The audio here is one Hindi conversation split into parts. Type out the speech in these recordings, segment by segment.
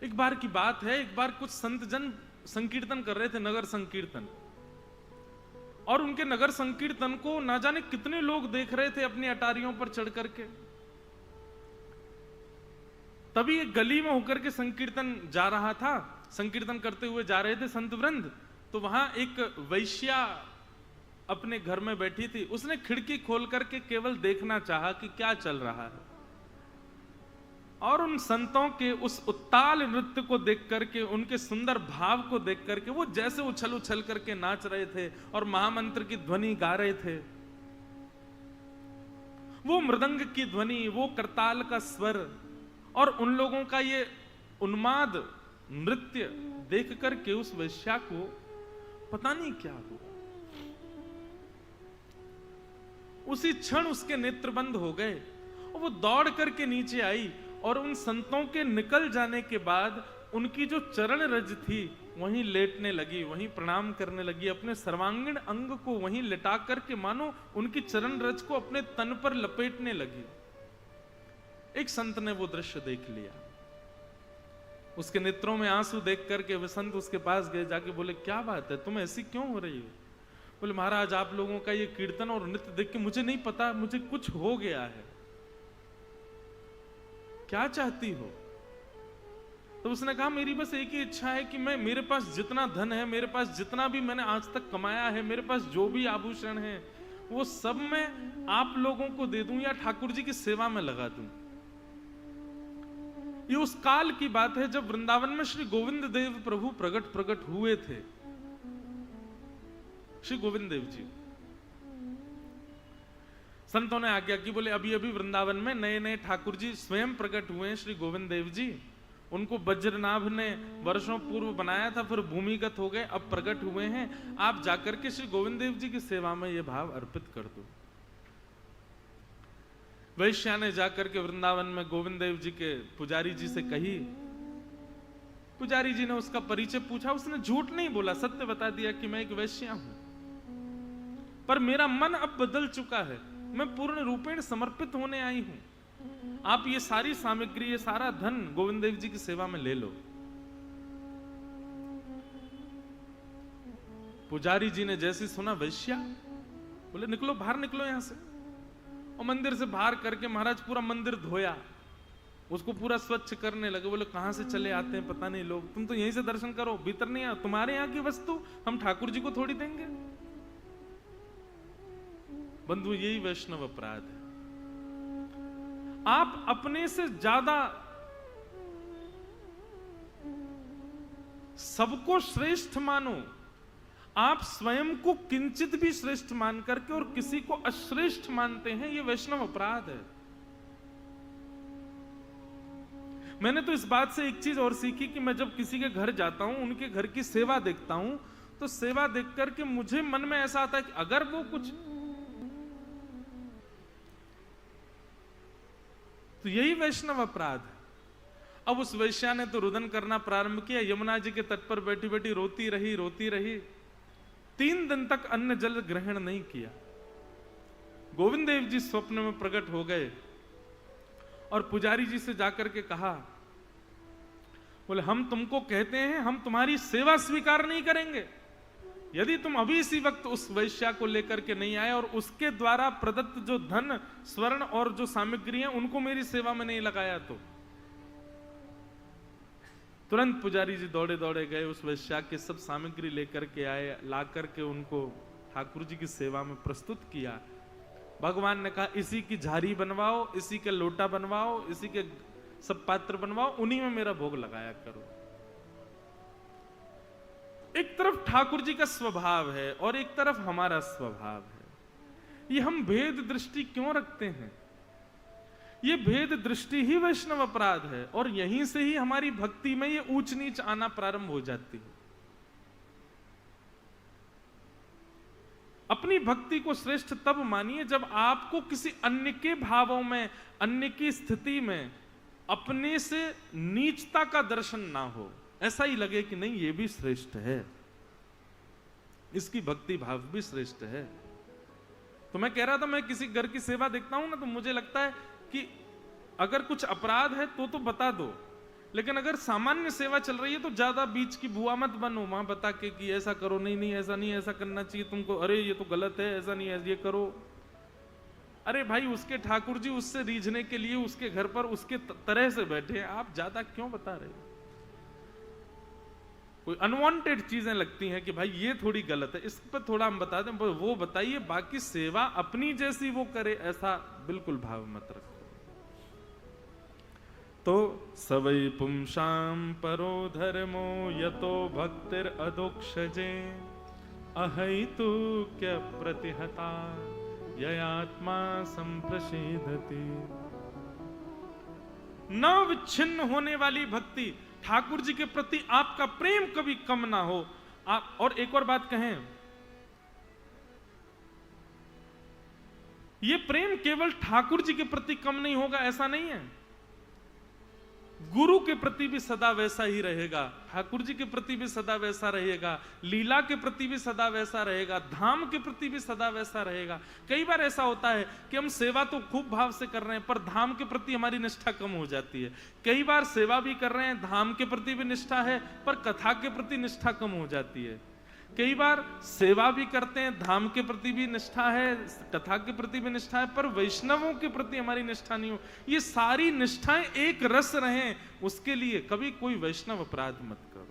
एक बार की बात है, एक बार कुछ संत जन संकीर्तन कर रहे थे, नगर संकीर्तन, और उनके नगर संकीर्तन को ना जाने कितने लोग देख रहे थे अपनी अटारियों पर चढ़ करके। तभी एक गली में होकर के संकीर्तन जा रहा था, संकीर्तन करते हुए जा रहे थे संत वृंद, तो वहां एक वैश्या अपने घर में बैठी थी। उसने खिड़की खोल करके केवल देखना चाहा कि क्या चल रहा है, और उन संतों के उस उत्ताल नृत्य को देख करके, उनके सुंदर भाव को देख करके, वो जैसे उछल उछल करके नाच रहे थे और महामंत्र की ध्वनि गा रहे थे, वो मृदंग की ध्वनि, वो करताल का स्वर और उन लोगों का ये उन्माद नृत्य देख करके उस वैश्या को पता नहीं क्या हुआ। उसी क्षण उसके नेत्र बंद हो गए और वो दौड़ करके नीचे आई, और उन संतों के निकल जाने के बाद उनकी जो चरण रज थी वहीं लेटने लगी, वहीं प्रणाम करने लगी, अपने सर्वांगीण अंग को वहीं लिटा करके मानो उनकी चरण रज को अपने तन पर लपेटने लगी। एक संत ने वो दृश्य देख लिया, उसके नेत्रों में आंसू देख करके वे संत उसके पास गए, जाके बोले क्या बात है, तुम ऐसी क्यों हो रही हो? बोले महाराज आप लोगों का ये कीर्तन और नृत्य देख के मुझे नहीं पता, मुझे कुछ हो गया है, क्या चाहती हो? तो उसने कहा मेरी बस एक ही इच्छा है कि मैं, मेरे पास जितना धन है, मेरे पास जितना भी मैंने आज तक कमाया है, मेरे पास जो भी आभूषण है, वो सब मैं आप लोगों को दे दूं या ठाकुर जी की सेवा में लगा दूं। ये उस काल की बात है जब वृंदावन में श्री गोविंद देव प्रभु प्रकट हुए थे। श्री गोविंद देव जी, संतों ने आज्ञा की, बोले अभी अभी वृंदावन में नए नए ठाकुर जी स्वयं प्रकट हुए हैं, श्री गोविंद देव जी, उनको वज्रनाभ ने वर्षों पूर्व बनाया था, फिर भूमिगत हो गए, अब प्रकट हुए हैं, आप जाकर के श्री गोविंद देव जी की सेवा में ये भाव अर्पित कर दो। वैश्या ने जाकर के वृंदावन में गोविंद देव जी के पुजारी जी से कही, पुजारी जी ने उसका परिचय पूछा, उसने झूठ नहीं बोला, सत्य बता दिया कि मैं एक वैश्या हूं, पर मेरा मन अब बदल चुका है, मैं पूर्ण रूपेण समर्पित होने आई हूं, आप ये सारी सामग्री, ये सारा धन गोविंद देव जी की सेवा में ले लो। पुजारी जी ने जैसे सुना वैश्या, बोले निकलो बाहर, निकलो यहां से। और मंदिर से बाहर करके महाराज पूरा मंदिर धोया, उसको पूरा स्वच्छ करने लगे। बोले कहां से चले आते हैं पता नहीं लोग, तुम तो यहीं से दर्शन करो, भीतर नहीं आओ, तुम्हारे यहाँ की वस्तु हम ठाकुर जी को थोड़ी देंगे। बंधु यही वैष्णव अपराध है, आप अपने से ज्यादा सबको श्रेष्ठ मानो, आप स्वयं को किंचित भी श्रेष्ठ मान करके और किसी को अश्रेष्ठ मानते हैं, यह वैष्णव अपराध है। मैंने तो इस बात से एक चीज और सीखी कि मैं जब किसी के घर जाता हूं, उनके घर की सेवा देखता हूं, तो सेवा देख करके मुझे मन में ऐसा आता है कि अगर वो कुछ, तो यही वैष्णव अपराध है। अब उस वैश्या ने तो रुदन करना प्रारंभ किया, यमुना जी के तट पर बैठी बैठी रोती रही, 3 दिन तक अन्न जल ग्रहण नहीं किया। गोविंद देव जी स्वप्न में प्रकट हो गए और पुजारी जी से जाकर के कहा, बोले हम तुमको कहते हैं, हम तुम्हारी सेवा स्वीकार नहीं करेंगे यदि तुम अभी इसी वक्त उस वैश्या को लेकर के नहीं आए और उसके द्वारा प्रदत्त जो धन, स्वर्ण और जो सामग्री है उनको मेरी सेवा में नहीं लगाया तो। तुरंत पुजारी जी दौड़े दौड़े गए, उस वैश्या के सब सामग्री लेकर के आए, ला करके उनको ठाकुर जी की सेवा में प्रस्तुत किया। भगवान ने कहा इसी की झारी बनवाओ, इसी के लोटा बनवाओ, इसी के सब पात्र बनवाओ, उन्हीं में मेरा भोग लगाया करो। एक तरफ ठाकुर जी का स्वभाव है और एक तरफ हमारा स्वभाव है। ये हम भेद दृष्टि क्यों रखते हैं? ये भेद दृष्टि ही वैष्णव अपराध है, और यहीं से ही हमारी भक्ति में ये ऊंच नीच आना प्रारंभ हो जाती है। अपनी भक्ति को श्रेष्ठ तब मानिए जब आपको किसी अन्य के भावों में, अन्य की स्थिति में अपने से नीचता का दर्शन ना हो, ऐसा ही लगे कि नहीं ये भी श्रेष्ठ है, इसकी भक्ति भाव भी श्रेष्ठ है। तो मैं कह रहा था, मैं किसी घर की सेवा देखता हूं ना, तो मुझे लगता है कि अगर कुछ अपराध है तो बता दो, लेकिन अगर सामान्य सेवा चल रही है तो ज्यादा बीच की भुआ मत बनो, वहां बता के कि ऐसा करो, नहीं नहीं ऐसा नहीं, ऐसा करना चाहिए तुमको, अरे ये तो गलत है, ऐसा नहीं है, ये करो। अरे भाई उसके ठाकुर जी उससे रीझने के लिए उसके घर पर उसके तरह से बैठे हैं, आप ज्यादा क्यों बता रहे हो? कोई अनवांटेड चीजें लगती हैं कि भाई ये थोड़ी गलत है, इस पर थोड़ा हम बता दें, वो बताइए, बाकी सेवा अपनी जैसी वो करे, ऐसा बिल्कुल भाव मत रखो। तो सवै पुंसाम परो धर्मो यतो भक्तिर अदोक्षजे अहैतु क्या प्रतिहता ययात्मा संप्रषेधति। न विच्छिन्न होने वाली भक्ति, ठाकुर जी के प्रति आपका प्रेम कभी कम ना हो। आप और एक और बात कहें, ये प्रेम केवल ठाकुर जी के प्रति कम नहीं होगा ऐसा नहीं है, गुरु के प्रति भी सदा वैसा ही रहेगा, ठाकुर जी के प्रति भी सदा वैसा रहेगा, लीला के प्रति भी सदा वैसा रहेगा, धाम के प्रति भी सदा वैसा रहेगा। कई बार ऐसा होता है कि हम सेवा तो खूब भाव से कर रहे हैं पर धाम के प्रति हमारी निष्ठा कम हो जाती है। कई बार सेवा भी कर रहे हैं, धाम के प्रति भी निष्ठा है पर कथा के प्रति निष्ठा कम हो जाती है। कई बार सेवा भी करते हैं, धाम के प्रति भी निष्ठा है, कथा के प्रति भी निष्ठा है, पर वैष्णवों के प्रति हमारी निष्ठा नहीं हो। ये सारी निष्ठाएं एक रस रहें, उसके लिए कभी कोई वैष्णव अपराध मत करो।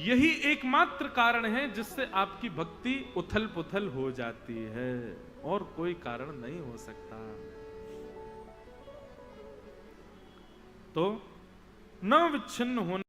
यही एकमात्र कारण है जिससे आपकी भक्ति उथल पुथल हो जाती है, और कोई कारण नहीं हो सकता। तो न विच्छिन्न होने